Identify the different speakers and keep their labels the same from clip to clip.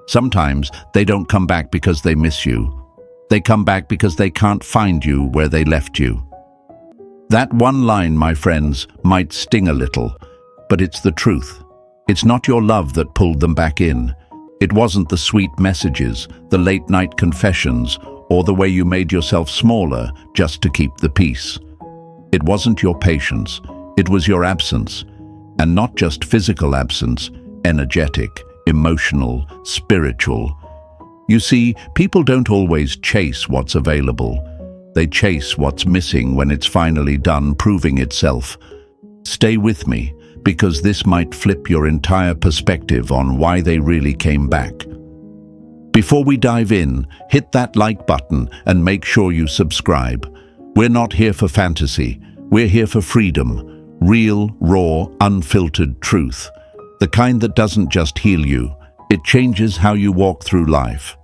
Speaker 1: Sometimes they don't come back because they miss you. They come back because they can't find you where they left you. That one line, my friends, might sting a little, but it's the truth. It's not your love that pulled them back in. It wasn't the sweet messages, the late-night confessions, or the way you made yourself smaller just to keep the peace. It wasn't your patience, it was your absence. And not just physical absence, energetic, emotional, spiritual. You see, people don't always chase what's available. They chase what's missing when it's finally done proving itself. Stay with me, because this might flip your entire perspective on why they really came back. Before we dive in, hit that like button and make sure you subscribe. We're not here for fantasy, we're here for freedom. Real, raw, unfiltered truth. The kind that doesn't just heal you, it changes how you walk through life.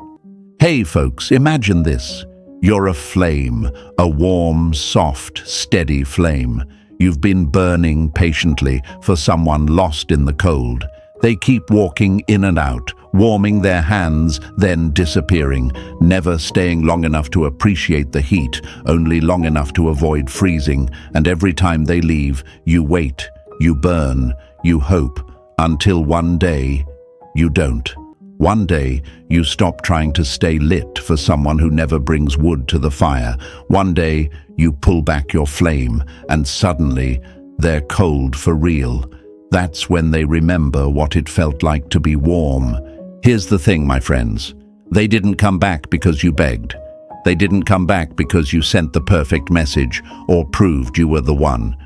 Speaker 1: Hey folks, imagine this. You're a flame, a warm, soft, steady flame. You've been burning patiently for someone lost in the cold. They keep walking in and out, warming their hands, then disappearing, never staying long enough to appreciate the heat, only long enough to avoid freezing. And every time they leave, you wait, you burn, you hope, until one day, you don't. One day, you stop trying to stay lit for someone who never brings wood to the fire. One day, you pull back your flame, and suddenly, they're cold for real. That's when they remember what it felt like to be warm. Here's the thing, my friends. They didn't come back because you begged. They didn't come back because you sent the perfect message or proved you were the one.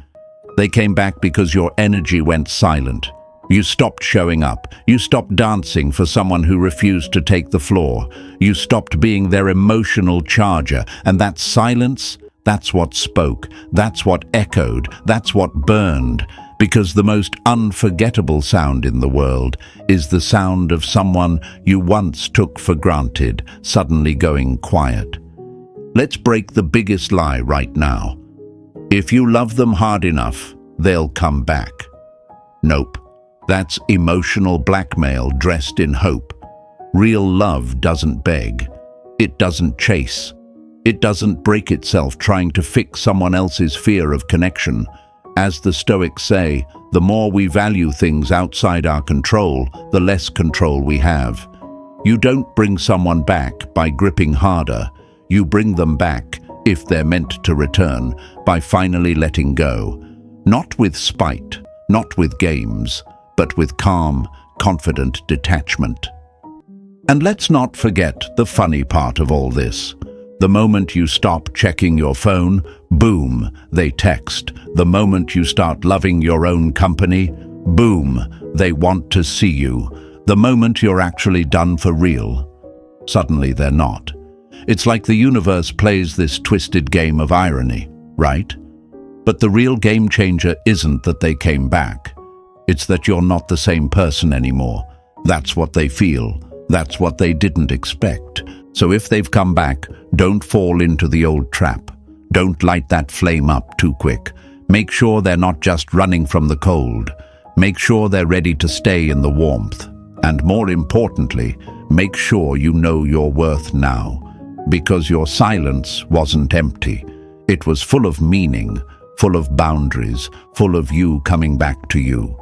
Speaker 1: They came back because your energy went silent. You stopped showing up. You stopped dancing for someone who refused to take the floor. You stopped being their emotional charger. And that silence, that's what spoke. That's what echoed. That's what burned. Because the most unforgettable sound in the world is the sound of someone you once took for granted, suddenly going quiet. Let's break the biggest lie right now. If you love them hard enough, they'll come back. Nope. That's emotional blackmail dressed in hope. Real love doesn't beg. It doesn't chase. It doesn't break itself trying to fix someone else's fear of connection. As the Stoics say, the more we value things outside our control, the less control we have. You don't bring someone back by gripping harder. You bring them back, if they're meant to return, by finally letting go. Not with spite, not with games, but with calm, confident detachment. And let's not forget the funny part of all this. The moment you stop checking your phone, boom, they text. The moment you start loving your own company, boom, they want to see you. The moment you're actually done for real, suddenly they're not. It's like the universe plays this twisted game of irony, right? But the real game changer isn't that they came back. It's that you're not the same person anymore. That's what they feel. That's what they didn't expect. So if they've come back, don't fall into the old trap. Don't light that flame up too quick. Make sure they're not just running from the cold. Make sure they're ready to stay in the warmth. And more importantly, make sure you know your worth now. Because your silence wasn't empty. It was full of meaning, full of boundaries, full of you coming back to you.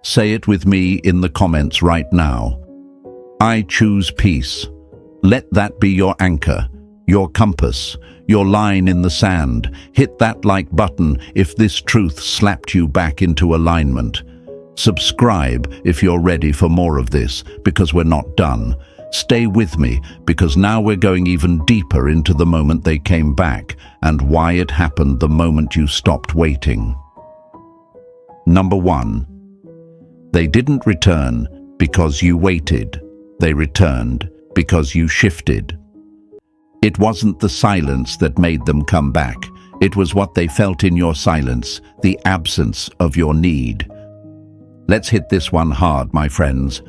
Speaker 1: Say it with me in the comments right now. I choose peace. Let that be your anchor, your compass, your line in the sand. Hit that like button if this truth slapped you back into alignment. Subscribe if you're ready for more of this, because we're not done. Stay with me, because now we're going even deeper into the moment they came back and why it happened the moment you stopped waiting. Number 1. They didn't return because you waited. They returned because you shifted. It wasn't the silence that made them come back. It was what they felt in your silence, the absence of your need. Let's hit this one hard, my friends.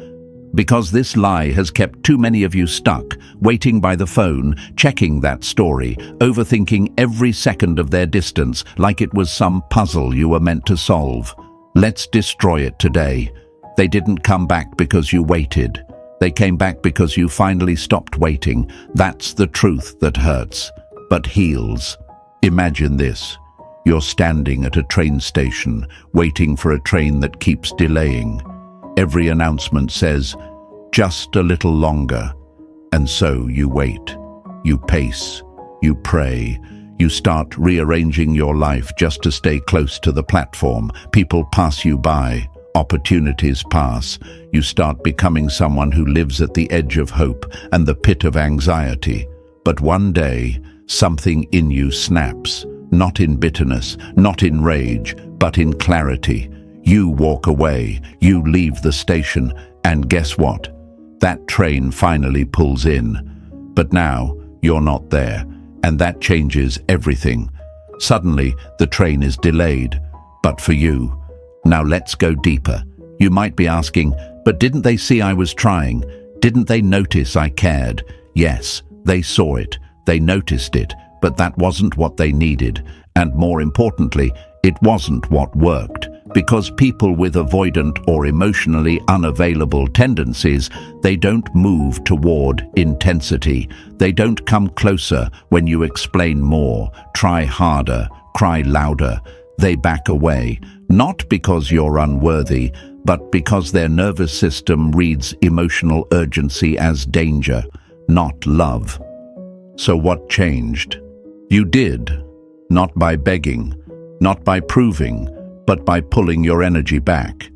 Speaker 1: Because this lie has kept too many of you stuck, waiting by the phone, checking that story, overthinking every second of their distance like it was some puzzle you were meant to solve. Let's destroy it today. They didn't come back because you waited. They came back because you finally stopped waiting. That's the truth that hurts, but heals. Imagine this. You're standing at a train station, waiting for a train that keeps delaying. Every announcement says, "Just a little longer." And so you wait. You pace. You pray. You start rearranging your life just to stay close to the platform. People pass you by. Opportunities pass. You start becoming someone who lives at the edge of hope and the pit of anxiety. But one day, something in you snaps. Not in bitterness, not in rage, but in clarity. You walk away, you leave the station, and guess what? That train finally pulls in. But now, you're not there, and that changes everything. Suddenly, the train is delayed, but for you. Now let's go deeper. You might be asking, but didn't they see I was trying? Didn't they notice I cared? Yes, they saw it, they noticed it, but that wasn't what they needed. And more importantly, it wasn't what worked. Because people with avoidant or emotionally unavailable tendencies, they don't move toward intensity. They don't come closer when you explain more, try harder, cry louder. They back away, not because you're unworthy, but because their nervous system reads emotional urgency as danger, not love. So what changed? You did, not by begging, not by proving, but by pulling your energy back.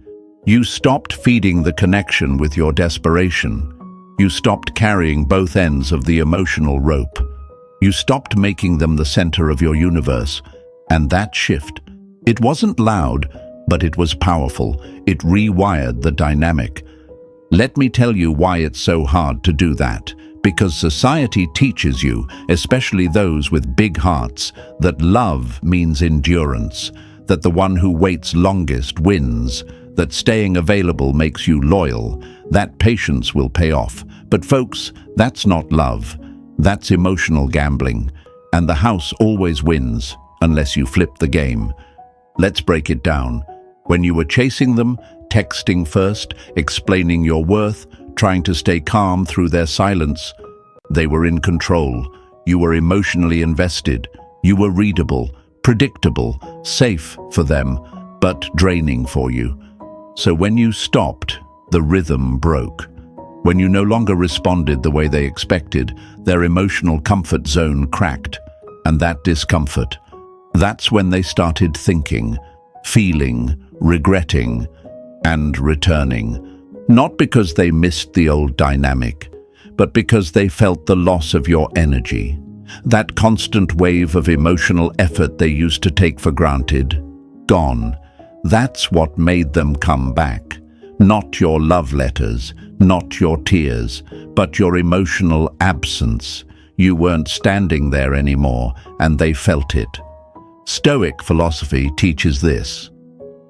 Speaker 1: You stopped feeding the connection with your desperation. You stopped carrying both ends of the emotional rope. You stopped making them the center of your universe. And that shift, it wasn't loud, but it was powerful. It rewired the dynamic. Let me tell you why it's so hard to do that. Because society teaches you, especially those with big hearts, that love means endurance, that the one who waits longest wins, that staying available makes you loyal, that patience will pay off. But folks, that's not love. That's emotional gambling. And the house always wins, unless you flip the game. Let's break it down. When you were chasing them, texting first, explaining your worth, trying to stay calm through their silence, they were in control. You were emotionally invested. You were readable, predictable, safe for them, but draining for you. So when you stopped, the rhythm broke. When you no longer responded the way they expected, their emotional comfort zone cracked. And that discomfort, that's when they started thinking, feeling, regretting, and returning. Not because they missed the old dynamic, but because they felt the loss of your energy. That constant wave of emotional effort they used to take for granted, gone. That's what made them come back. Not your love letters, not your tears, but your emotional absence. You weren't standing there anymore, and they felt it. Stoic philosophy teaches this.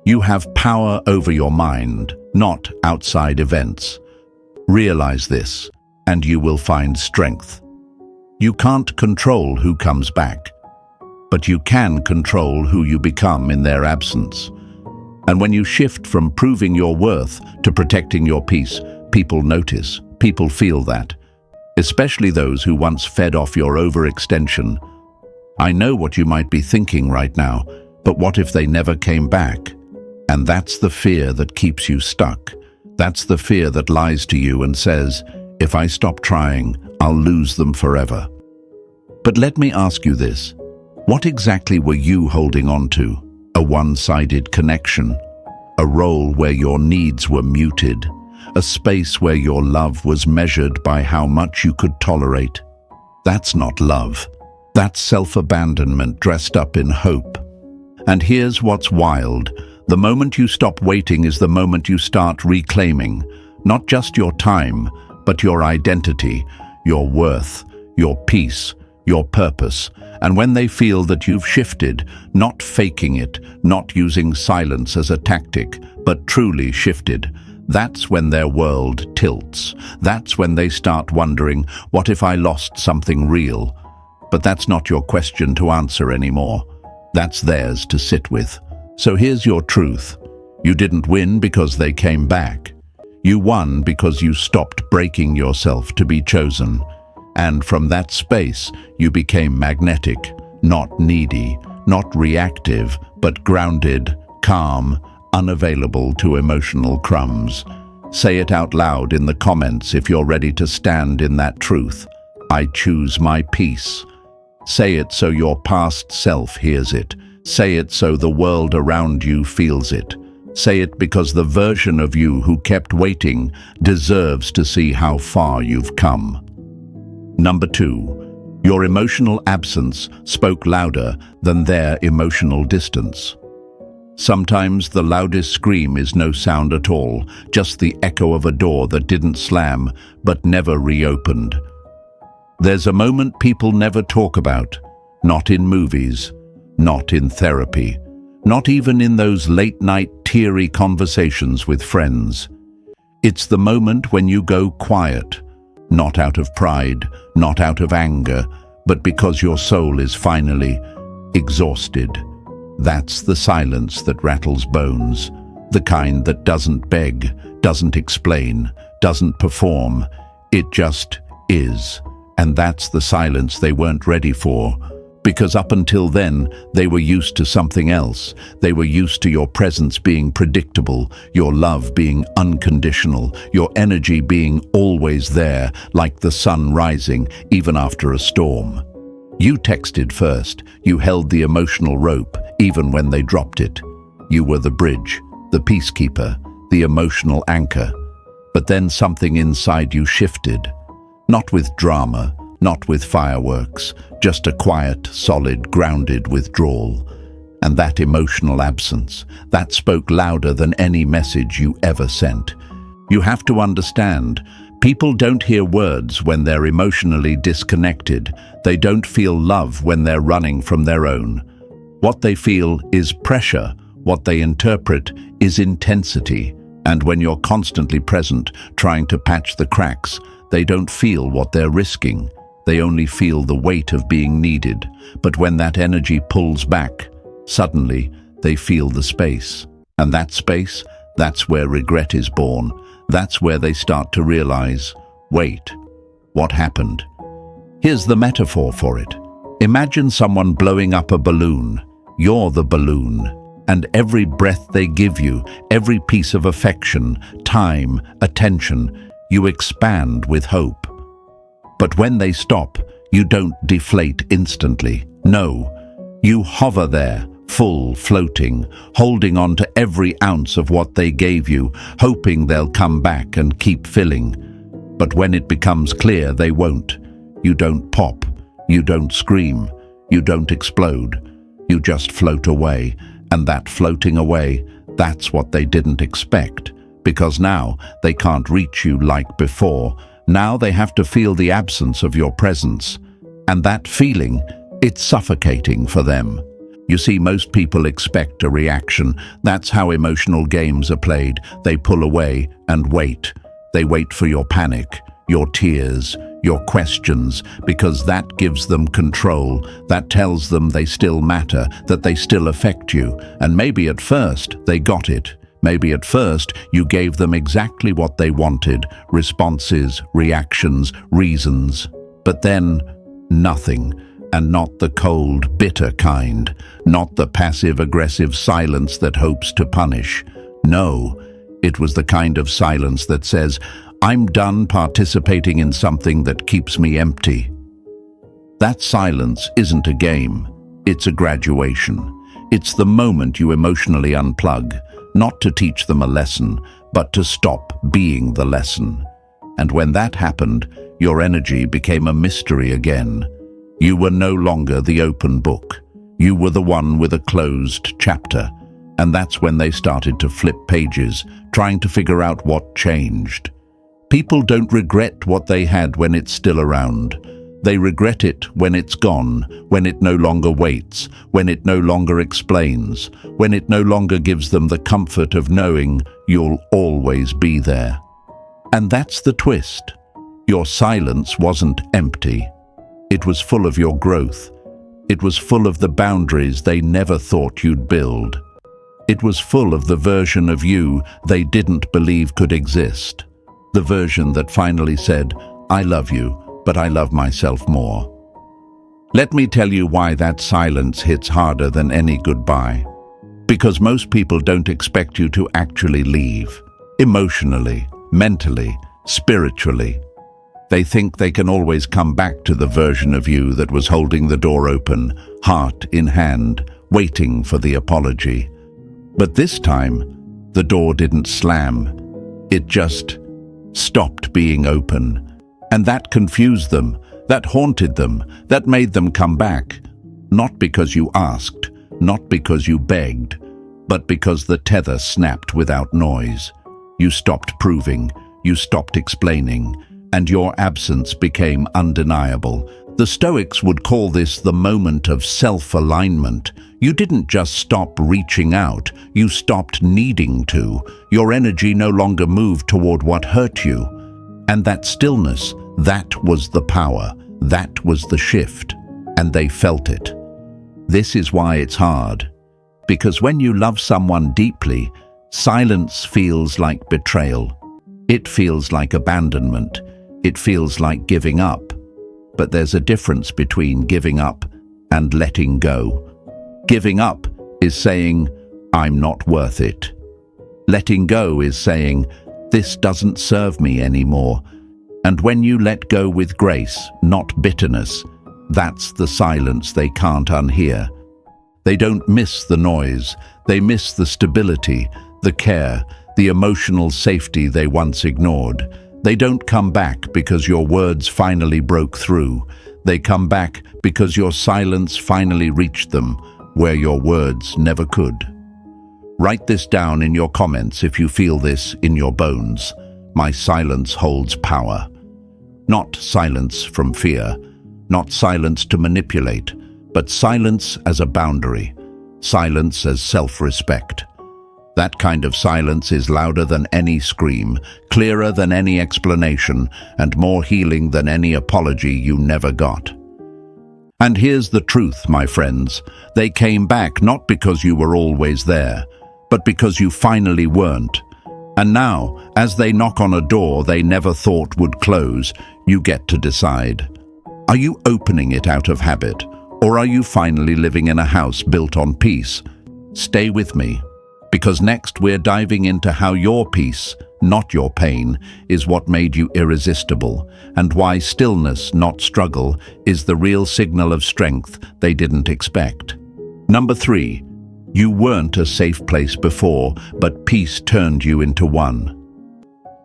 Speaker 1: You have power over your mind, not outside events. Realize this, and you will find strength. You can't control who comes back, but you can control who you become in their absence. And when you shift from proving your worth to protecting your peace, people notice, people feel that. Especially those who once fed off your overextension. I know what you might be thinking right now, but what if they never came back? And that's the fear that keeps you stuck. That's the fear that lies to you and says, if I stop trying, I'll lose them forever. But let me ask you this. What exactly were you holding on to? A one-sided connection? A role where your needs were muted? A space where your love was measured by how much you could tolerate? That's not love. That's self-abandonment dressed up in hope. And here's what's wild. The moment you stop waiting is the moment you start reclaiming, not just your time, but your identity, your worth, your peace, your purpose. And when they feel that you've shifted, not faking it, not using silence as a tactic, but truly shifted, that's when their world tilts. That's when they start wondering, what if I lost something real? But that's not your question to answer anymore. That's theirs to sit with. So here's your truth. You didn't win because they came back. You won because you stopped breaking yourself to be chosen. And from that space, you became magnetic, not needy, not reactive, but grounded, calm, unavailable to emotional crumbs. Say it out loud in the comments if you're ready to stand in that truth. I choose my peace. Say it so your past self hears it. Say it so the world around you feels it. Say it because the version of you who kept waiting deserves to see how far you've come. Number 2, your emotional absence spoke louder than their emotional distance. Sometimes the loudest scream is no sound at all, just the echo of a door that didn't slam but never reopened. There's a moment people never talk about, not in movies, not in therapy, not even in those late-night teary conversations with friends. It's the moment when you go quiet, not out of pride, not out of anger, but because your soul is finally exhausted. That's the silence that rattles bones, the kind that doesn't beg, doesn't explain, doesn't perform. It just is. And that's the silence they weren't ready for. Because up until then, they were used to something else. They were used to your presence being predictable, your love being unconditional, your energy being always there, like the sun rising, even after a storm. You texted first. You held the emotional rope, even when they dropped it. You were the bridge, the peacekeeper, the emotional anchor. But then something inside you shifted. Not with drama, not with fireworks, just a quiet, solid, grounded withdrawal. And that emotional absence, that spoke louder than any message you ever sent. You have to understand, people don't hear words when they're emotionally disconnected. They don't feel love when they're running from their own. What they feel is pressure. What they interpret is intensity. And when you're constantly present, trying to patch the cracks, they don't feel what they're risking. They only feel the weight of being needed. But when that energy pulls back, suddenly they feel the space. And that space, that's where regret is born. That's where they start to realize, wait, what happened? Here's the metaphor for it. Imagine someone blowing up a balloon. You're the balloon. And every breath they give you, every piece of affection, time, attention, you expand with hope. But when they stop, you don't deflate instantly. No, you hover there, full, floating, holding on to every ounce of what they gave you, hoping they'll come back and keep filling. But when it becomes clear they won't, you don't pop, you don't scream, you don't explode. You just float away, and that floating away, that's what they didn't expect. Because now they can't reach you like before. Now they have to feel the absence of your presence. And that feeling, it's suffocating for them. You see, most people expect a reaction. That's how emotional games are played. They pull away and wait. They wait for your panic, your tears, your questions, because that gives them control. That tells them they still matter, that they still affect you. And maybe at first they got it. Maybe at first you gave them exactly what they wanted, responses, reactions, reasons. But then, nothing. And not the cold, bitter kind. Not the passive-aggressive silence that hopes to punish. No, it was the kind of silence that says, I'm done participating in something that keeps me empty. That silence isn't a game. It's a graduation. It's the moment you emotionally unplug, not to teach them a lesson, but to stop being the lesson. And when that happened, your energy became a mystery again. You were no longer the open book. You were the one with a closed chapter. And that's when they started to flip pages, trying to figure out what changed. People don't regret what they had when it's still around. They regret it when it's gone, when it no longer waits, when it no longer explains, when it no longer gives them the comfort of knowing you'll always be there. And that's the twist. Your silence wasn't empty. It was full of your growth. It was full of the boundaries they never thought you'd build. It was full of the version of you they didn't believe could exist. The version that finally said, "I love you, but I love myself more." Let me tell you why that silence hits harder than any goodbye. Because most people don't expect you to actually leave. Emotionally, mentally, spiritually. They think they can always come back to the version of you that was holding the door open, heart in hand, waiting for the apology. But this time, the door didn't slam. It just stopped being open. And that confused them, that haunted them, that made them come back. Not because you asked, not because you begged, but because the tether snapped without noise. You stopped proving, you stopped explaining, and your absence became undeniable. The Stoics would call this the moment of self-alignment. You didn't just stop reaching out, you stopped needing to. Your energy no longer moved toward what hurt you. And that stillness, that was the power, that was the shift, and they felt it. This is why it's hard. Because when you love someone deeply, silence feels like betrayal. It feels like abandonment. It feels like giving up. But there's a difference between giving up and letting go. Giving up is saying, "I'm not worth it." Letting go is saying, "This doesn't serve me anymore." And when you let go with grace, not bitterness, that's the silence they can't unhear. They don't miss the noise, they miss the stability, the care, the emotional safety they once ignored. They don't come back because your words finally broke through. They come back because your silence finally reached them, where your words never could. Write this down in your comments if you feel this in your bones. My silence holds power. Not silence from fear, not silence to manipulate, but silence as a boundary, silence as self-respect. That kind of silence is louder than any scream, clearer than any explanation, and more healing than any apology you never got. And here's the truth, my friends. They came back not because you were always there, but because you finally weren't. And now, as they knock on a door they never thought would close, you get to decide. Are you opening it out of habit, or are you finally living in a house built on peace? Stay with me, because next we're diving into how your peace, not your pain, is what made you irresistible, and why stillness, not struggle, is the real signal of strength they didn't expect. Number 3. You weren't a safe place before, but peace turned you into one.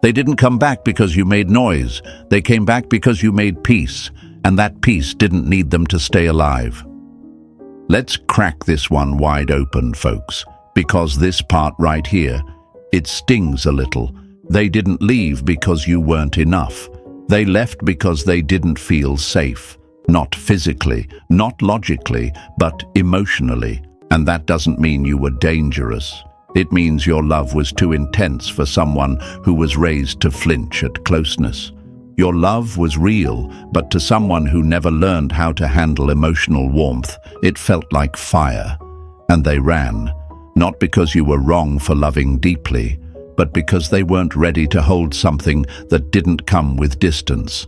Speaker 1: They didn't come back because you made noise. They came back because you made peace, and that peace didn't need them to stay alive. Let's crack this one wide open, folks, because this part right here, it stings a little. They didn't leave because you weren't enough. They left because they didn't feel safe. Not physically, not logically, but emotionally. And that doesn't mean you were dangerous. It means your love was too intense for someone who was raised to flinch at closeness. Your love was real, but to someone who never learned how to handle emotional warmth, it felt like fire. And they ran, not because you were wrong for loving deeply, but because they weren't ready to hold something that didn't come with distance.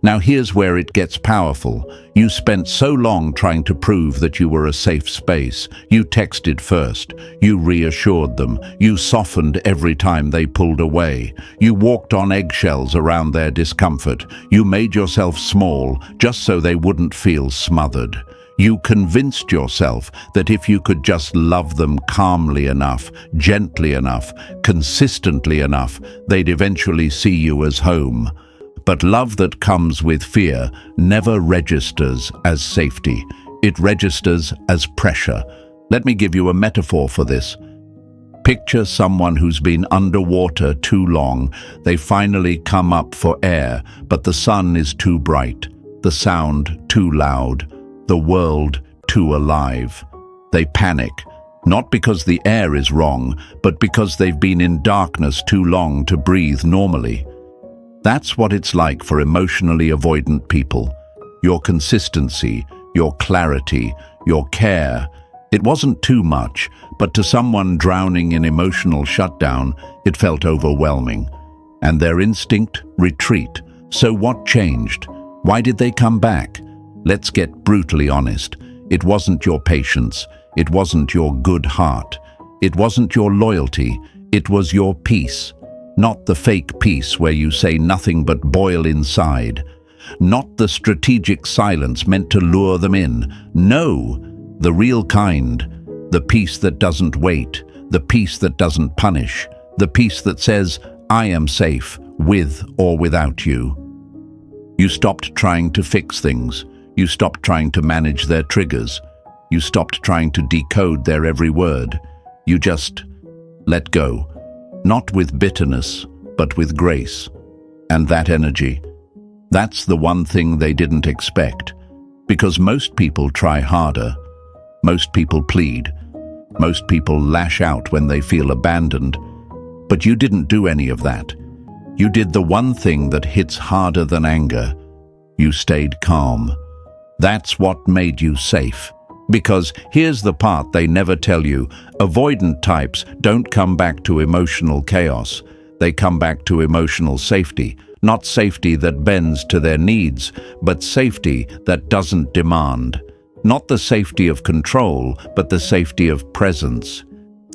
Speaker 1: Now here's where it gets powerful. You spent so long trying to prove that you were a safe space. You texted first. You reassured them. You softened every time they pulled away. You walked on eggshells around their discomfort. You made yourself small just so they wouldn't feel smothered. You convinced yourself that if you could just love them calmly enough, gently enough, consistently enough, they'd eventually see you as home. But love that comes with fear never registers as safety. It registers as pressure. Let me give you a metaphor for this. Picture someone who's been underwater too long. They finally come up for air, but the sun is too bright, the sound too loud, the world too alive. They panic, not because the air is wrong, but because they've been in darkness too long to breathe normally. That's what it's like for emotionally avoidant people. Your consistency, your clarity, your care, It wasn't too much, but to someone drowning in emotional shutdown, it felt overwhelming. And their instinct? Retreat. So what changed? Why did they come back? Let's get brutally honest. It wasn't your patience. It wasn't your good heart. It wasn't your loyalty. It was your peace. Not the fake peace where you say nothing but boil inside. Not the strategic silence meant to lure them in. No, the real kind. The peace that doesn't wait. The peace that doesn't punish. The peace that says, I am safe, with or without you. You stopped trying to fix things. You stopped trying to manage their triggers. You stopped trying to decode their every word. You just let go. Not with bitterness, but with grace. And that energy, that's the one thing they didn't expect. Because most people try harder. Most people plead. Most people lash out when they feel abandoned. But you didn't do any of that. You did the one thing that hits harder than anger. You stayed calm. That's what made you safe. Because here's the part they never tell you. Avoidant types don't come back to emotional chaos. They come back to emotional safety. Not safety that bends to their needs, but safety that doesn't demand. Not the safety of control, but the safety of presence.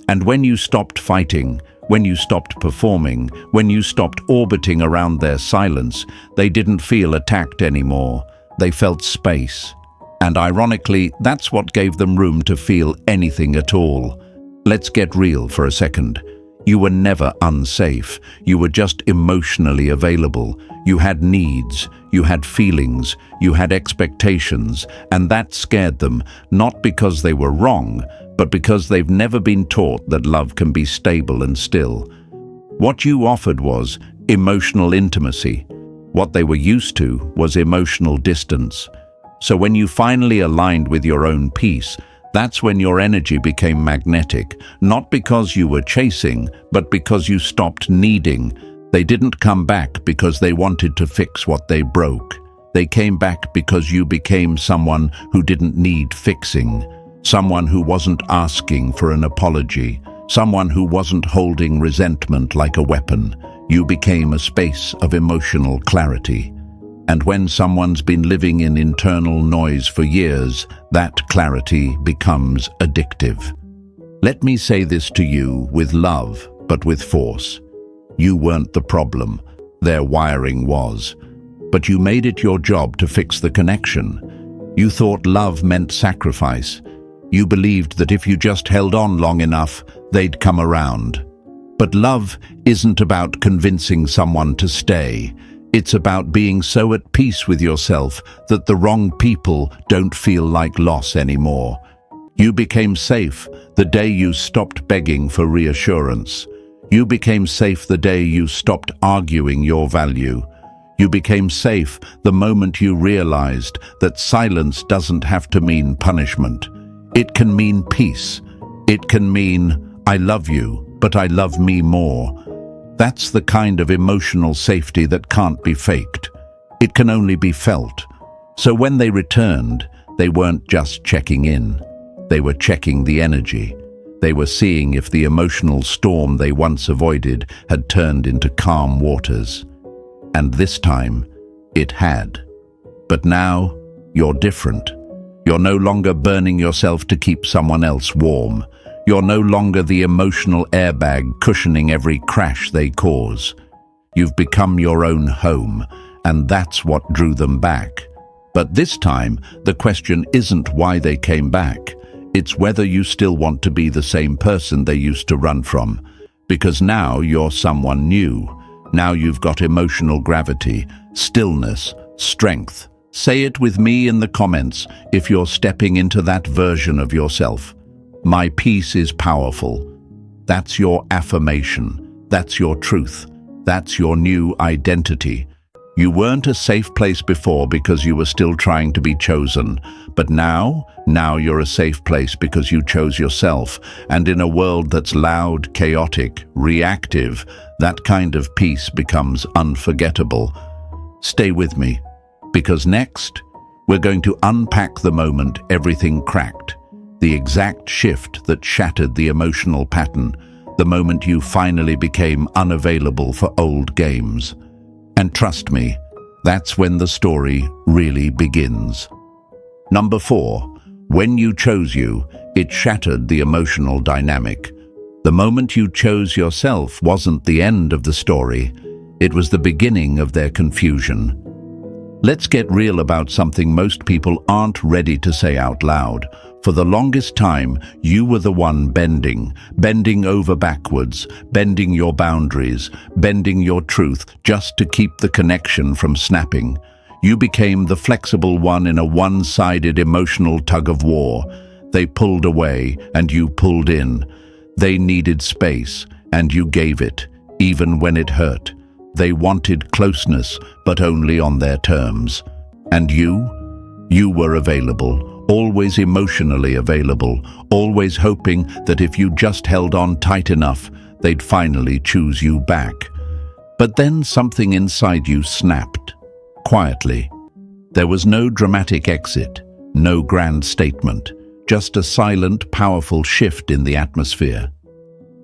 Speaker 1: And when you stopped fighting, when you stopped performing, when you stopped orbiting around their silence, they didn't feel attacked anymore. They felt space. And ironically, that's what gave them room to feel anything at all. Let's get real for a second. You were never unsafe. You were just emotionally available. You had needs, you had feelings, you had expectations, and that scared them, not because they were wrong, but because they've never been taught that love can be stable and still. What you offered was emotional intimacy. What they were used to was emotional distance. So when you finally aligned with your own peace, that's when your energy became magnetic, not because you were chasing, but because you stopped needing. They didn't come back because they wanted to fix what they broke. They came back because you became someone who didn't need fixing, someone who wasn't asking for an apology, someone who wasn't holding resentment like a weapon. You became a space of emotional clarity. And when someone's been living in internal noise for years, that clarity becomes addictive. Let me say this to you with love, but with force. You weren't the problem. Their wiring was. But you made it your job to fix the connection. You thought love meant sacrifice. You believed that if you just held on long enough, they'd come around. But love isn't about convincing someone to stay. It's about being so at peace with yourself that the wrong people don't feel like loss anymore. You became safe the day you stopped begging for reassurance. You became safe the day you stopped arguing your value. You became safe the moment you realized that silence doesn't have to mean punishment. It can mean peace. It can mean, I love you, but I love me more. That's the kind of emotional safety that can't be faked. It can only be felt. So when they returned, they weren't just checking in. They were checking the energy. They were seeing if the emotional storm they once avoided had turned into calm waters. And this time, it had. But now, you're different. You're no longer burning yourself to keep someone else warm. You're no longer the emotional airbag cushioning every crash they cause. You've become your own home, and that's what drew them back. But this time, the question isn't why they came back. It's whether you still want to be the same person they used to run from. Because now you're someone new. Now you've got emotional gravity, stillness, strength. Say it with me in the comments if you're stepping into that version of yourself. My peace is powerful. That's your affirmation. That's your truth. That's your new identity. You weren't a safe place before because you were still trying to be chosen. But now you're a safe place because you chose yourself. And in a world that's loud, chaotic, reactive, that kind of peace becomes unforgettable. Stay with me, because next, we're going to unpack the moment everything cracked. the exact shift that shattered the emotional pattern, the moment you finally became unavailable for old games. And trust me, that's when the story really begins. Number 4, when you chose you, it shattered the emotional dynamic. The moment you chose yourself wasn't the end of the story, it was the beginning of their confusion. Let's get real about something most people aren't ready to say out loud. For the longest time, you were the one bending over backwards, bending your boundaries, bending your truth just to keep the connection from snapping. You became the flexible one in a one-sided emotional tug-of-war. They pulled away and you pulled in. They needed space and you gave it, even when it hurt. They wanted closeness, but only on their terms. And you were available, always emotionally available, always hoping that if you just held on tight enough, they'd finally choose you back. But then something inside you snapped, quietly. There was no dramatic exit, no grand statement, just a silent, powerful shift in the atmosphere.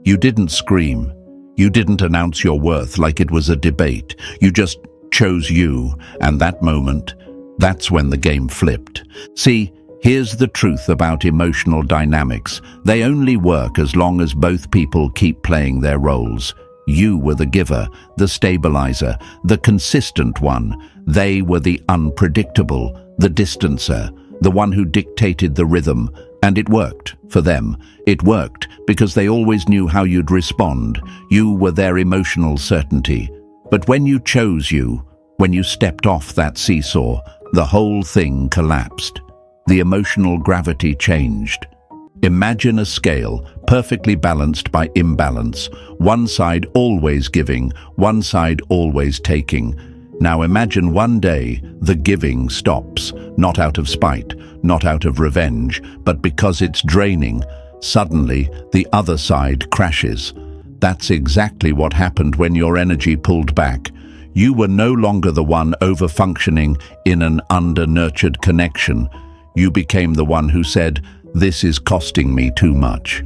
Speaker 1: You didn't scream. You didn't announce your worth like it was a debate. You just chose you, and that moment, that's when the game flipped. See, here's the truth about emotional dynamics. They only work as long as both people keep playing their roles. You were the giver, the stabilizer, the consistent one. They were the unpredictable, the distancer, the one who dictated the rhythm. And it worked for them. It worked because they always knew how you'd respond. You were their emotional certainty. But when you chose you, when you stepped off that seesaw, the whole thing collapsed. The emotional gravity changed. Imagine a scale perfectly balanced by imbalance, one side always giving, one side always taking. Now imagine one day the giving stops, not out of spite, not out of revenge, but because it's draining. Suddenly, the other side crashes. That's exactly what happened when your energy pulled back. You were no longer the one over-functioning in an under-nurtured connection. You became the one who said, "This is costing me too much."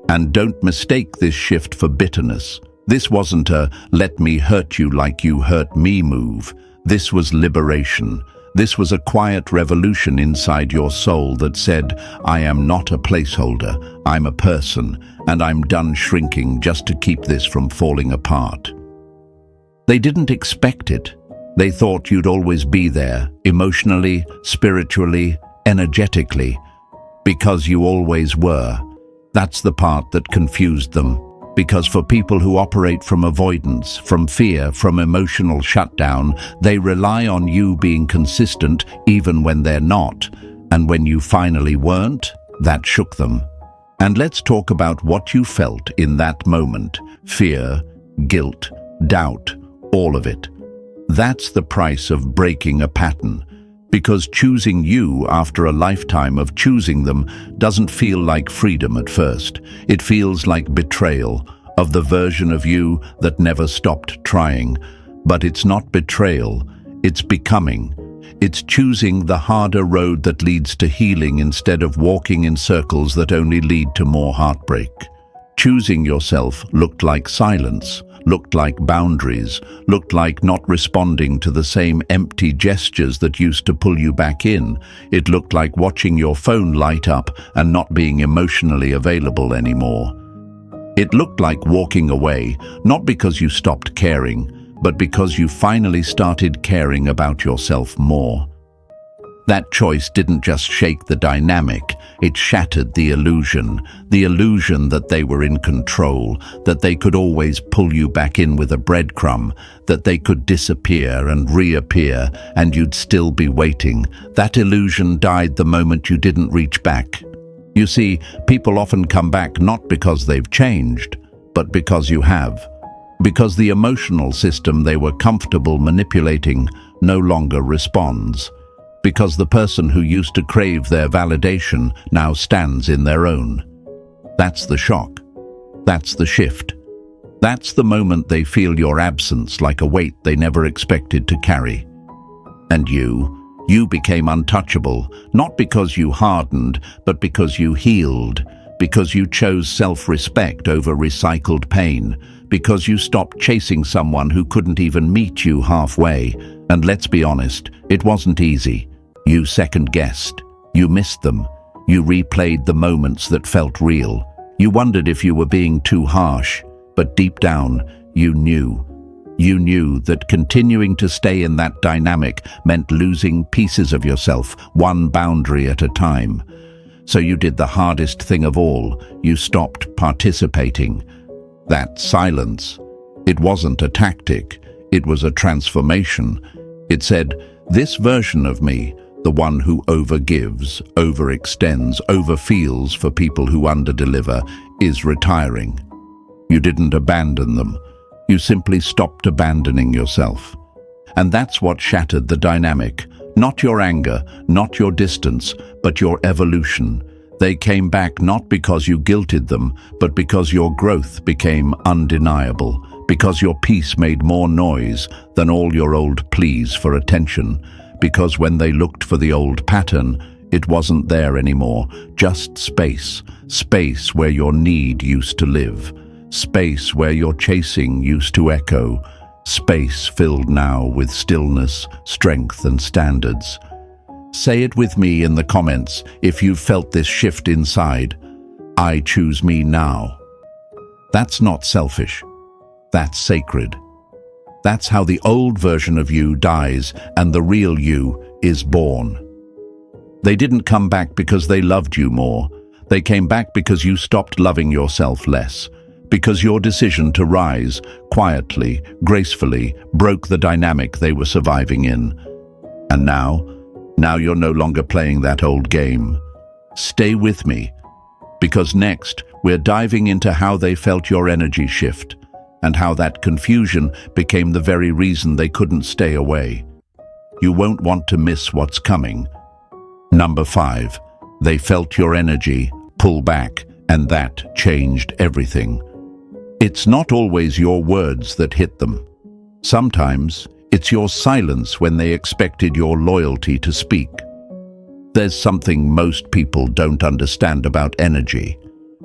Speaker 1: And don't mistake this shift for bitterness. This wasn't a "let me hurt you like you hurt me" move. This was liberation. This was a quiet revolution inside your soul that said, "I am not a placeholder, I'm a person, and I'm done shrinking just to keep this from falling apart." They didn't expect it. They thought you'd always be there, emotionally, spiritually, energetically, because you always were. That's the part that confused them. Because for people who operate from avoidance, from fear, from emotional shutdown, they rely on you being consistent even when they're not. And when you finally weren't, that shook them. And let's talk about what you felt in that moment. Fear, guilt, doubt, all of it. That's the price of breaking a pattern. Because choosing you after a lifetime of choosing them doesn't feel like freedom at first. It feels like betrayal of the version of you that never stopped trying. But it's not betrayal, it's becoming. It's choosing the harder road that leads to healing instead of walking in circles that only lead to more heartbreak. Choosing yourself looked like silence, looked like boundaries, looked like not responding to the same empty gestures that used to pull you back in. It looked like watching your phone light up and not being emotionally available anymore. It looked like walking away, not because you stopped caring, but because you finally started caring about yourself more. That choice didn't just shake the dynamic, it shattered the illusion that they were in control, that they could always pull you back in with a breadcrumb, that they could disappear and reappear and you'd still be waiting. That illusion died the moment you didn't reach back. You see, people often come back not because they've changed, but because you have. Because the emotional system they were comfortable manipulating no longer responds. Because the person who used to crave their validation now stands in their own. That's the shock. That's the shift. That's the moment they feel your absence like a weight they never expected to carry. And you You became untouchable, not because you hardened, but because you healed, because you chose self-respect over recycled pain, because you stopped chasing someone who couldn't even meet you halfway. And let's be honest, it wasn't easy. You second-guessed. You missed them. You replayed the moments that felt real. You wondered if you were being too harsh, but deep down, you knew. You knew that continuing to stay in that dynamic meant losing pieces of yourself, one boundary at a time. So you did the hardest thing of all. You stopped participating. That silence, it wasn't a tactic, it was a transformation. It said, this version of me, the one who overgives, overextends, overfeels for people who underdeliver, is retiring. You didn't abandon them. You simply stopped abandoning yourself. And that's what shattered the dynamic. Not your anger, not your distance, but your evolution. They came back not because you guilted them, but because your growth became undeniable, because your peace made more noise than all your old pleas for attention, because when they looked for the old pattern, it wasn't there anymore, just space, space where your need used to live, space where your chasing used to echo, space filled now with stillness, strength, and standards. Say it with me in the comments if you've felt this shift inside. I choose me now. That's not selfish. That's sacred. That's how the old version of you dies and the real you is born. They didn't come back because they loved you more. They came back because you stopped loving yourself less. Because your decision to rise, quietly, gracefully, broke the dynamic they were surviving in. And now you're no longer playing that old game. Stay with me, because next we're diving into how they felt your energy shift, and how that confusion became the very reason they couldn't stay away. You won't want to miss what's coming. Number 5, they felt your energy pull back, and that changed everything. It's not always your words that hit them. Sometimes it's your silence when they expected your loyalty to speak. There's something most people don't understand about energy.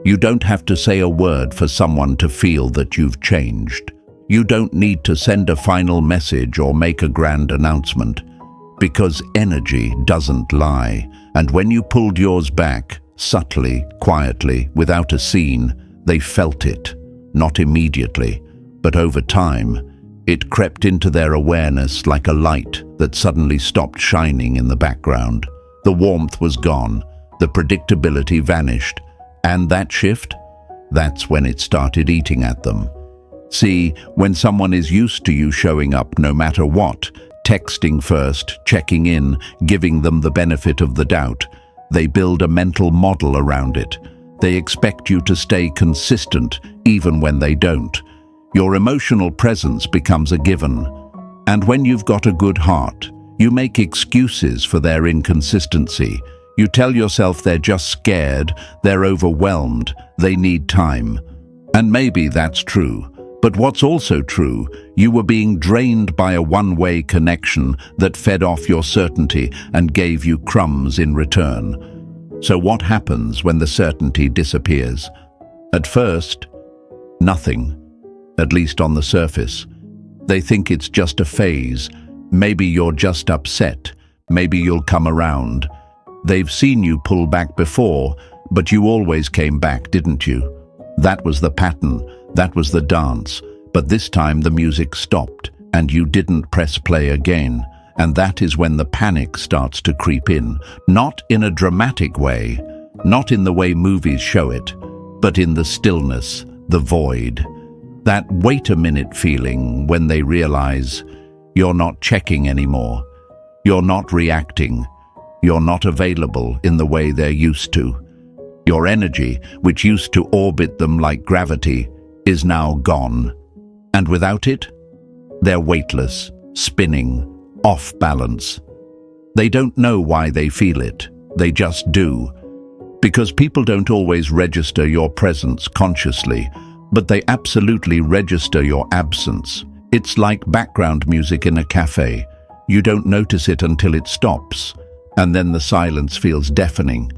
Speaker 1: You don't have to say a word for someone to feel that you've changed. You don't need to send a final message or make a grand announcement, because energy doesn't lie. And when you pulled yours back, subtly, quietly, without a scene, they felt it. Not immediately, but over time, it crept into their awareness like a light that suddenly stopped shining in the background. The warmth was gone, the predictability vanished, and that shift? That's when it started eating at them. See, when someone is used to you showing up no matter what, texting first, checking in, giving them the benefit of the doubt, they build a mental model around it. They expect you to stay consistent even when they don't. Your emotional presence becomes a given. And when you've got a good heart, you make excuses for their inconsistency. You tell yourself they're just scared, they're overwhelmed, they need time. And maybe that's true. But what's also true, you were being drained by a one-way connection that fed off your certainty and gave you crumbs in return. So what happens when the certainty disappears? At first, nothing. At least on the surface. They think it's just a phase. Maybe you're just upset. Maybe you'll come around. They've seen you pull back before, but you always came back, didn't you? That was the pattern. That was the dance. But this time the music stopped, and you didn't press play again. And that is when the panic starts to creep in. Not in a dramatic way, not in the way movies show it, but in the stillness, the void. That wait a minute feeling when they realize you're not checking anymore. You're not reacting. You're not available in the way they're used to. Your energy, which used to orbit them like gravity, is now gone. And without it, they're weightless, spinning, off balance. They don't know why they feel it. They just do. Because people don't always register your presence consciously, but they absolutely register your absence. It's like background music in a cafe. You don't notice it until it stops, and then the silence feels deafening.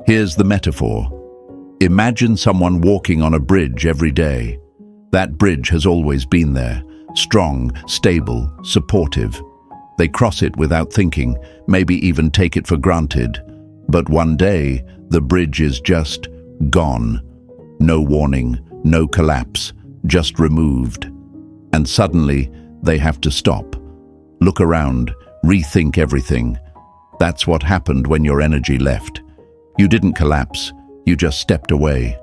Speaker 1: Here's the metaphor. Imagine someone walking on a bridge every day. That bridge has always been there, strong, stable, supportive. They cross it without thinking, maybe even take it for granted. But one day, the bridge is just gone. No warning, no collapse, just removed. And suddenly, they have to stop. Look around, rethink everything. That's what happened when your energy left. You didn't collapse, you just stepped away.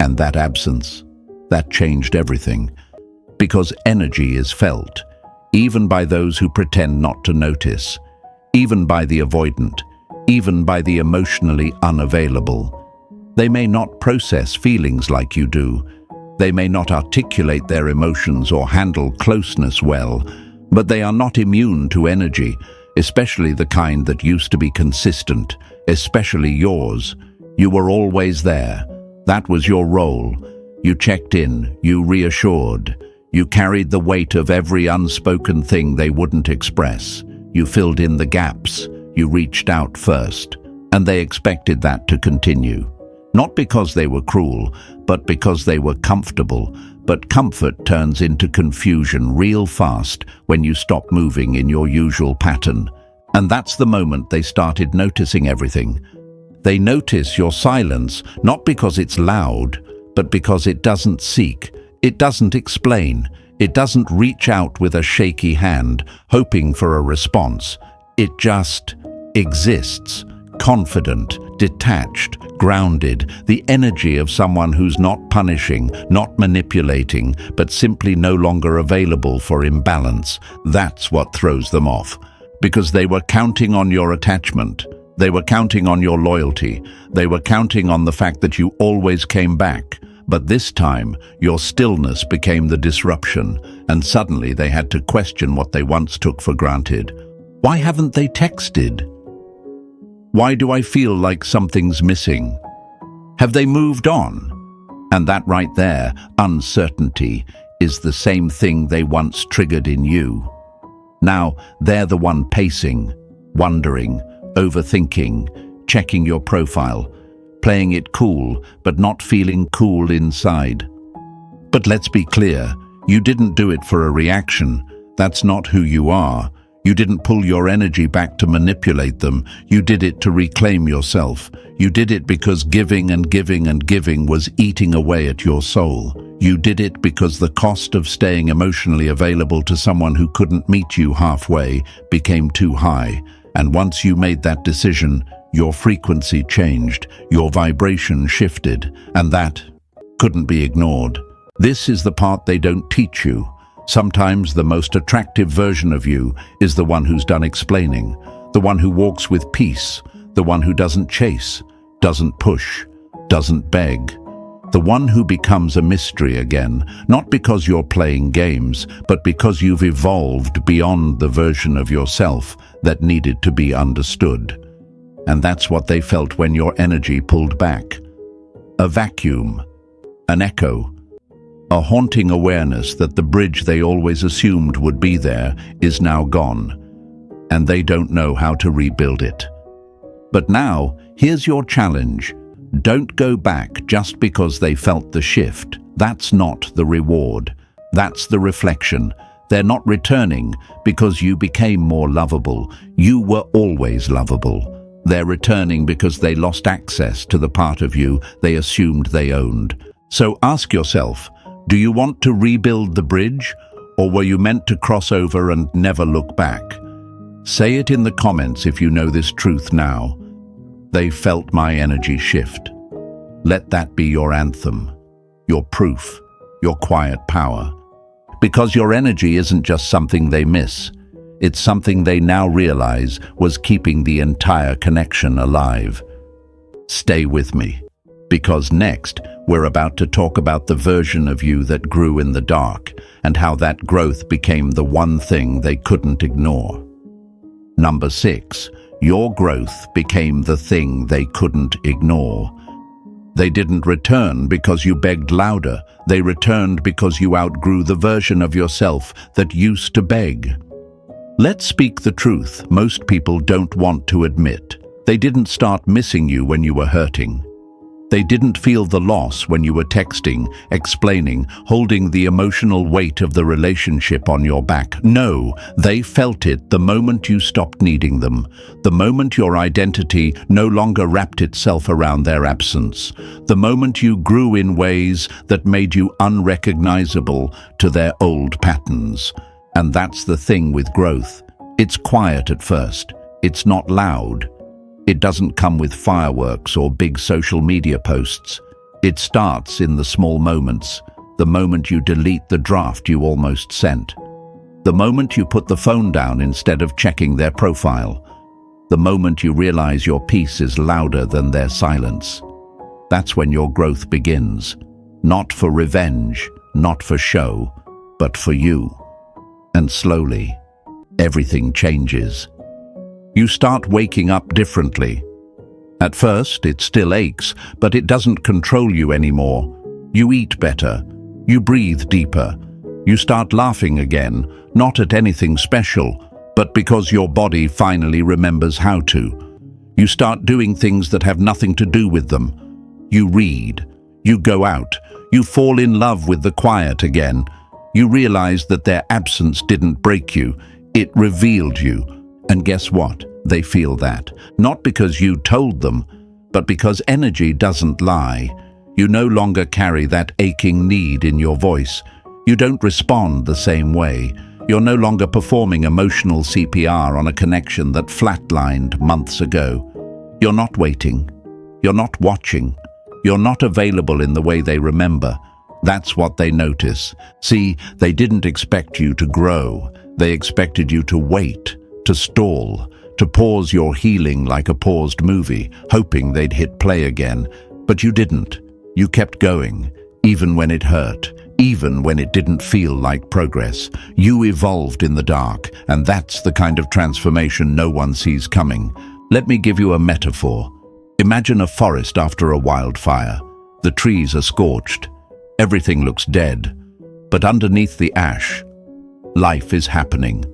Speaker 1: And that absence, that changed everything. Because energy is felt, even by those who pretend not to notice, even by the avoidant, even by the emotionally unavailable. They may not process feelings like you do. They may not articulate their emotions or handle closeness well, but they are not immune to energy, especially the kind that used to be consistent, especially yours. You were always there. That was your role. You checked in, you reassured. You carried the weight of every unspoken thing they wouldn't express. You filled in the gaps. You reached out first. And they expected that to continue. Not because they were cruel, but because they were comfortable. But comfort turns into confusion real fast when you stop moving in your usual pattern. And that's the moment they started noticing everything. They notice your silence, not because it's loud, but because it doesn't seek, it doesn't explain, it doesn't reach out with a shaky hand, hoping for a response. It just exists, confident, detached, grounded, the energy of someone who's not punishing, not manipulating, but simply no longer available for imbalance. That's what throws them off. Because they were counting on your attachment. They were counting on your loyalty. They were counting on the fact that you always came back. But this time, your stillness became the disruption, and suddenly they had to question what they once took for granted. Why haven't they texted? Why do I feel like something's missing? Have they moved on? And that right there, uncertainty, is the same thing they once triggered in you. Now, they're the one pacing, wondering, overthinking, checking your profile, playing it cool, but not feeling cool inside. But let's be clear, you didn't do it for a reaction. That's not who you are. You didn't pull your energy back to manipulate them. You did it to reclaim yourself. You did it because giving and giving and giving was eating away at your soul. You did it because the cost of staying emotionally available to someone who couldn't meet you halfway became too high. And once you made that decision, your frequency changed, your vibration shifted, and that couldn't be ignored. This is the part they don't teach you. Sometimes the most attractive version of you is the one who's done explaining, the one who walks with peace, the one who doesn't chase, doesn't push, doesn't beg, the one who becomes a mystery again, not because you're playing games, but because you've evolved beyond the version of yourself that needed to be understood. And that's what they felt when your energy pulled back. A vacuum, an echo, a haunting awareness that the bridge they always assumed would be there is now gone, and they don't know how to rebuild it. But now, here's your challenge. Don't go back just because they felt the shift. That's not the reward. That's the reflection. They're not returning because you became more lovable. You were always lovable. They're returning because they lost access to the part of you they assumed they owned. So ask yourself, do you want to rebuild the bridge, or were you meant to cross over and never look back? Say it in the comments if you know this truth now. They felt my energy shift. Let that be your anthem, your proof, your quiet power. Because your energy isn't just something they miss. It's something they now realize was keeping the entire connection alive. Stay with me. Because next, we're about to talk about the version of you that grew in the dark and how that growth became the one thing they couldn't ignore. Number 6, your growth became the thing they couldn't ignore. They didn't return because you begged louder. They returned because you outgrew the version of yourself that used to beg. Let's speak the truth most people don't want to admit. They didn't start missing you when you were hurting. They didn't feel the loss when you were texting, explaining, holding the emotional weight of the relationship on your back. No, they felt it the moment you stopped needing them, the moment your identity no longer wrapped itself around their absence, the moment you grew in ways that made you unrecognizable to their old patterns. And that's the thing with growth. It's quiet at first. It's not loud. It doesn't come with fireworks or big social media posts. It starts in the small moments, the moment you delete the draft you almost sent, the moment you put the phone down instead of checking their profile, the moment you realize your peace is louder than their silence. That's when your growth begins, not for revenge, not for show, but for you. And slowly, everything changes. You start waking up differently. At first, it still aches, but it doesn't control you anymore. You eat better. You breathe deeper. You start laughing again, not at anything special, but because your body finally remembers how to. You start doing things that have nothing to do with them. You read. You go out. You fall in love with the quiet again. You realize that their absence didn't break you. It revealed you. And guess what? They feel that. Not because you told them, but because energy doesn't lie. You no longer carry that aching need in your voice. You don't respond the same way. You're no longer performing emotional CPR on a connection that flatlined months ago. You're not waiting. You're not watching. You're not available in the way they remember. That's what they notice. See, they didn't expect you to grow. They expected you to wait, to stall, to pause your healing like a paused movie, hoping they'd hit play again. But you didn't. You kept going, even when it hurt, even when it didn't feel like progress. You evolved in the dark, and that's the kind of transformation no one sees coming. Let me give you a metaphor. Imagine a forest after a wildfire. The trees are scorched. Everything looks dead. But underneath the ash, life is happening,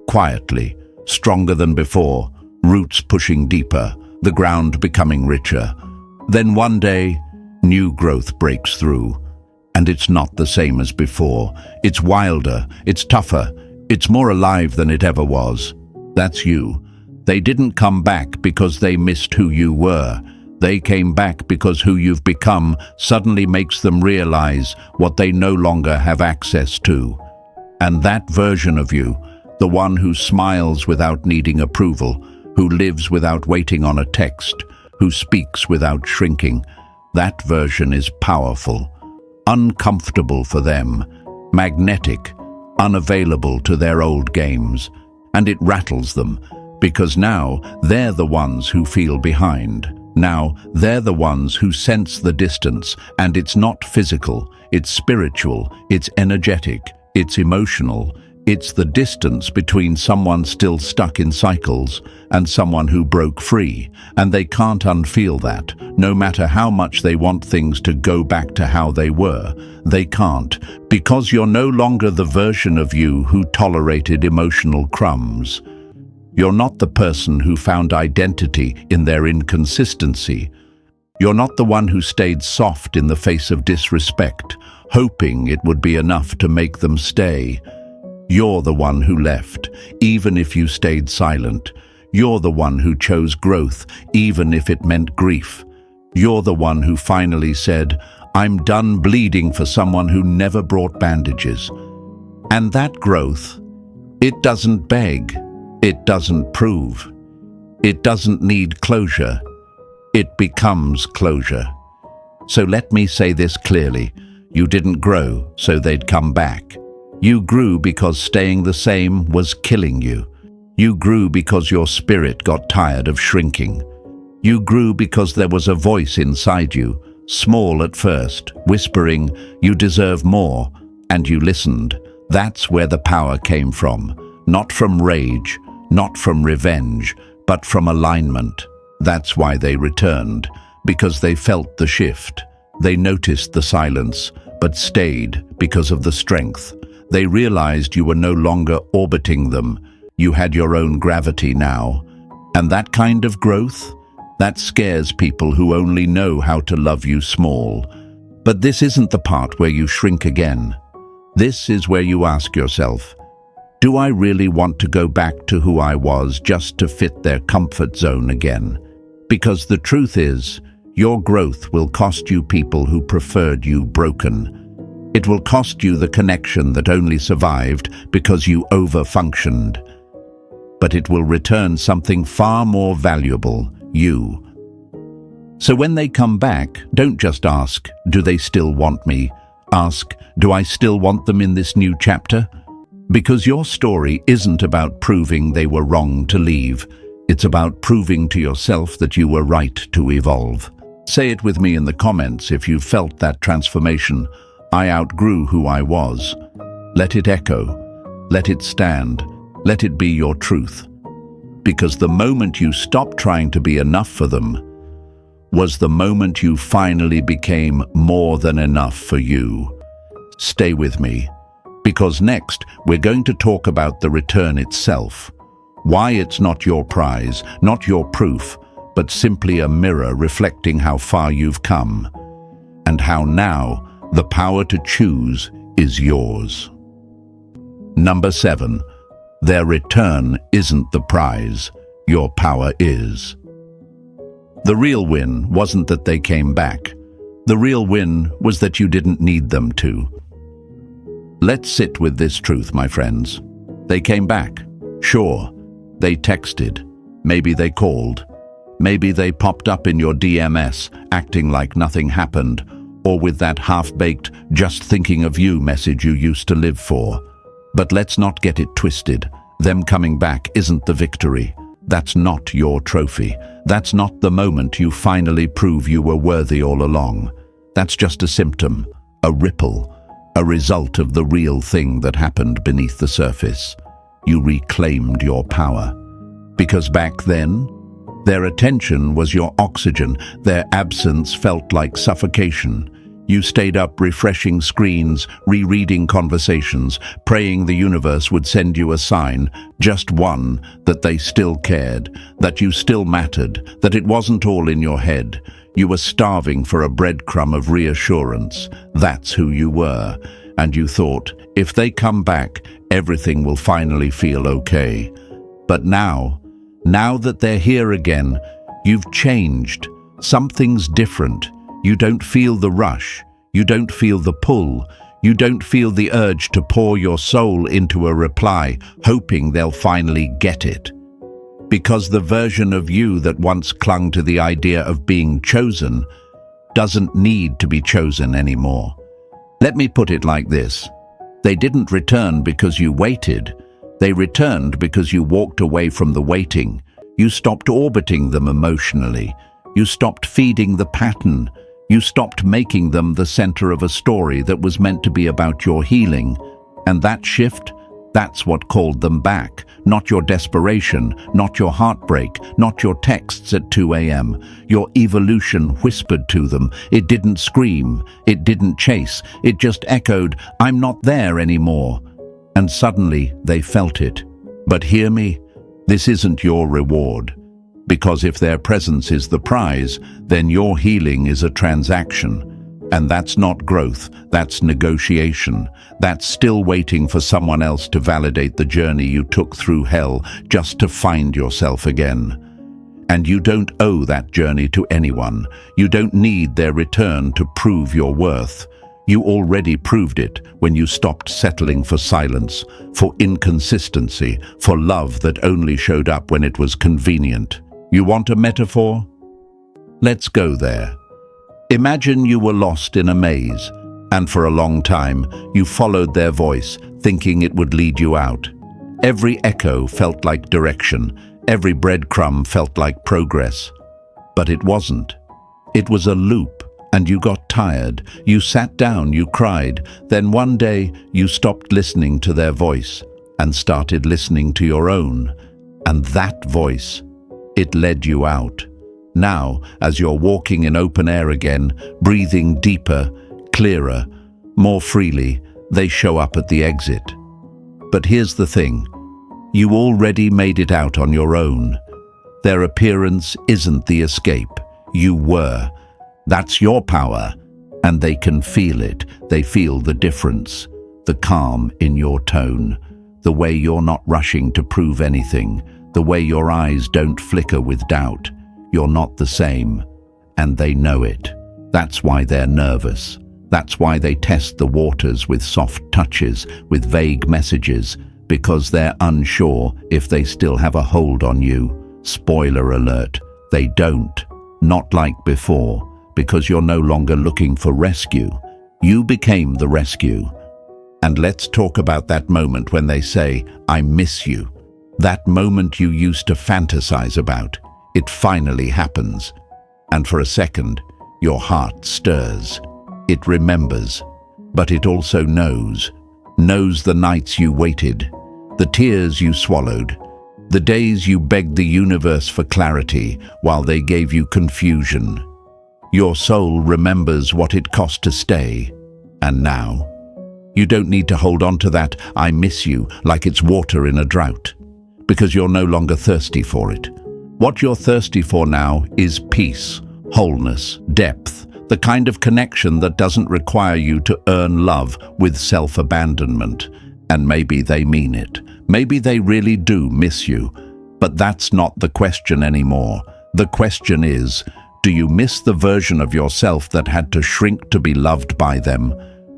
Speaker 1: quietly, stronger than before, roots pushing deeper, the ground becoming richer. Then one day, new growth breaks through. And it's not the same as before. It's wilder, it's tougher, it's more alive than it ever was. That's you. They didn't come back because they missed who you were. They came back because who you've become suddenly makes them realize what they no longer have access to. And that version of you, the one who smiles without needing approval, who lives without waiting on a text, who speaks without shrinking, that version is powerful, uncomfortable for them, magnetic, unavailable to their old games. And it rattles them, because now they're the ones who feel behind. Now they're the ones who sense the distance, and it's not physical, it's spiritual, it's energetic, it's emotional. It's the distance between someone still stuck in cycles and someone who broke free, and they can't unfeel that. No matter how much they want things to go back to how they were, they can't, because you're no longer the version of you who tolerated emotional crumbs. You're not the person who found identity in their inconsistency. You're not the one who stayed soft in the face of disrespect, hoping it would be enough to make them stay. You're the one who left, even if you stayed silent. You're the one who chose growth, even if it meant grief. You're the one who finally said, "I'm done bleeding for someone who never brought bandages." And that growth, it doesn't beg, it doesn't prove, it doesn't need closure. It becomes closure. So let me say this clearly. You didn't grow so they'd come back. You grew because staying the same was killing you. You grew because your spirit got tired of shrinking. You grew because there was a voice inside you, small at first, whispering, "You deserve more," and you listened. That's where the power came from. Not from rage, not from revenge, but from alignment. That's why they returned, because they felt the shift. They noticed the silence, but stayed because of the strength. They realized you were no longer orbiting them. You had your own gravity now. And that kind of growth? That scares people who only know how to love you small. But this isn't the part where you shrink again. This is where you ask yourself, do I really want to go back to who I was just to fit their comfort zone again? Because the truth is, your growth will cost you people who preferred you broken. It will cost you the connection that only survived because you overfunctioned. But it will return something far more valuable, you. So when they come back, don't just ask, do they still want me? Ask, do I still want them in this new chapter? Because your story isn't about proving they were wrong to leave. It's about proving to yourself that you were right to evolve. Say it with me in the comments if you felt that transformation. I outgrew who I was. Let it echo. Let it stand. Let it be your truth. Because the moment you stopped trying to be enough for them was the moment you finally became more than enough for you. Stay with me, because next we're going to talk about the return itself. Why it's not your prize, not your proof, but simply a mirror reflecting how far you've come, and how now the power to choose is yours. Number 7. Their return isn't the prize, your power is. The real win wasn't that they came back. The real win was that you didn't need them to. Let's sit with this truth, my friends. They came back. Sure, they texted. Maybe they called. Maybe they popped up in your DMs, acting like nothing happened, or with that half-baked, just thinking of you message you used to live for. But let's not get it twisted. Them coming back isn't the victory. That's not your trophy. That's not the moment you finally prove you were worthy all along. That's just a symptom, a ripple, a result of the real thing that happened beneath the surface. You reclaimed your power. Because back then, their attention was your oxygen. Their absence felt like suffocation. You stayed up refreshing screens, rereading conversations, praying the universe would send you a sign, just one, that they still cared, that you still mattered, that it wasn't all in your head. You were starving for a breadcrumb of reassurance. That's who you were. And you thought, if they come back, everything will finally feel okay. But now that they're here again, you've changed. Something's different. You don't feel the rush. You don't feel the pull. You don't feel the urge to pour your soul into a reply, hoping they'll finally get it. Because the version of you that once clung to the idea of being chosen doesn't need to be chosen anymore. Let me put it like this. They didn't return because you waited. They returned because you walked away from the waiting. You stopped orbiting them emotionally. You stopped feeding the pattern. You stopped making them the center of a story that was meant to be about your healing. And that shift, that's what called them back. Not your desperation, not your heartbreak, not your texts at 2 a.m. Your evolution whispered to them. It didn't scream. It didn't chase. It just echoed, I'm not there anymore. And suddenly they felt it. But hear me, this isn't your reward. Because if their presence is the prize, then your healing is a transaction. And that's not growth, that's negotiation. That's still waiting for someone else to validate the journey you took through hell just to find yourself again. And you don't owe that journey to anyone. You don't need their return to prove your worth. You already proved it when you stopped settling for silence, for inconsistency, for love that only showed up when it was convenient. You want a metaphor? Let's go there. Imagine you were lost in a maze, and for a long time you followed their voice, thinking it would lead you out. Every echo felt like direction, every breadcrumb felt like progress. But it wasn't. It was a loop, and you got tired. You sat down, you cried. Then one day you stopped listening to their voice and started listening to your own. And that voice, it led you out. Now, as you're walking in open air again, breathing deeper, clearer, more freely, they show up at the exit. But here's the thing. You already made it out on your own. Their appearance isn't the escape. You were. That's your power. And they can feel it. They feel the difference. The calm in your tone. The way you're not rushing to prove anything. The way your eyes don't flicker with doubt. You're not the same. And they know it. That's why they're nervous. That's why they test the waters with soft touches, with vague messages, because they're unsure if they still have a hold on you. Spoiler alert, they don't. Not like before, because you're no longer looking for rescue. You became the rescue. And let's talk about that moment when they say, "I miss you." That moment you used to fantasize about. It finally happens. And for a second, your heart stirs. It remembers, but it also knows. Knows the nights you waited, the tears you swallowed, the days you begged the universe for clarity while they gave you confusion. Your soul remembers what it cost to stay. And now, you don't need to hold on to that "I miss you" like it's water in a drought, because you're no longer thirsty for it. What you're thirsty for now is peace, wholeness, depth, the kind of connection that doesn't require you to earn love with self-abandonment. And maybe they mean it. Maybe they really do miss you. But that's not the question anymore. The question is, do you miss the version of yourself that had to shrink to be loved by them?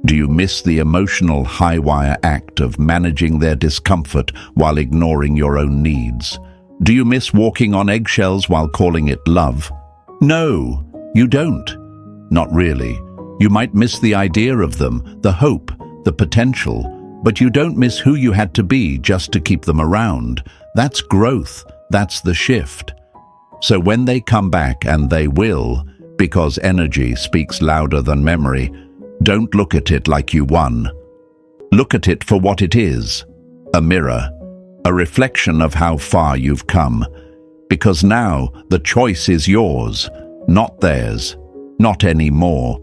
Speaker 1: Do you miss the emotional high-wire act of managing their discomfort while ignoring your own needs? Do you miss walking on eggshells while calling it love? No, you don't. Not really. You might miss the idea of them, the hope, the potential, but you don't miss who you had to be just to keep them around. That's growth. That's the shift. So when they come back, and they will, because energy speaks louder than memory, don't look at it like you won. Look at it for what it is, a mirror, a reflection of how far you've come. Because now the choice is yours, not theirs. Not anymore.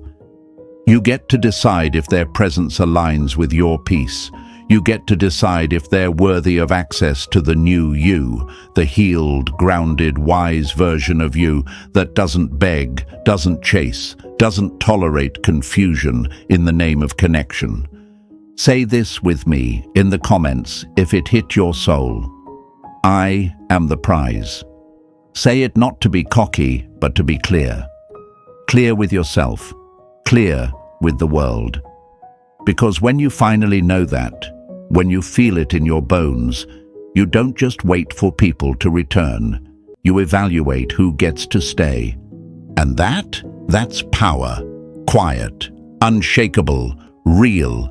Speaker 1: You get to decide if their presence aligns with your peace. You get to decide if they're worthy of access to the new you, the healed, grounded, wise version of you that doesn't beg, doesn't chase, doesn't tolerate confusion in the name of connection. Say this with me in the comments if it hit your soul. I am the prize. Say it not to be cocky, but to be clear. Clear with yourself, clear with the world. Because when you finally know that, when you feel it in your bones, you don't just wait for people to return. You evaluate who gets to stay. And that's power. Quiet, unshakable, real.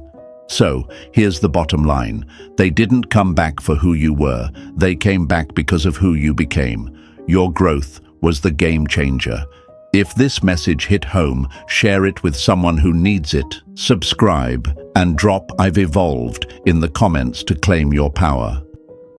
Speaker 1: So, here's the bottom line. They didn't come back for who you were. They came back because of who you became. Your growth was the game changer. If this message hit home, share it with someone who needs it. Subscribe and drop "I've evolved" in the comments to claim your power.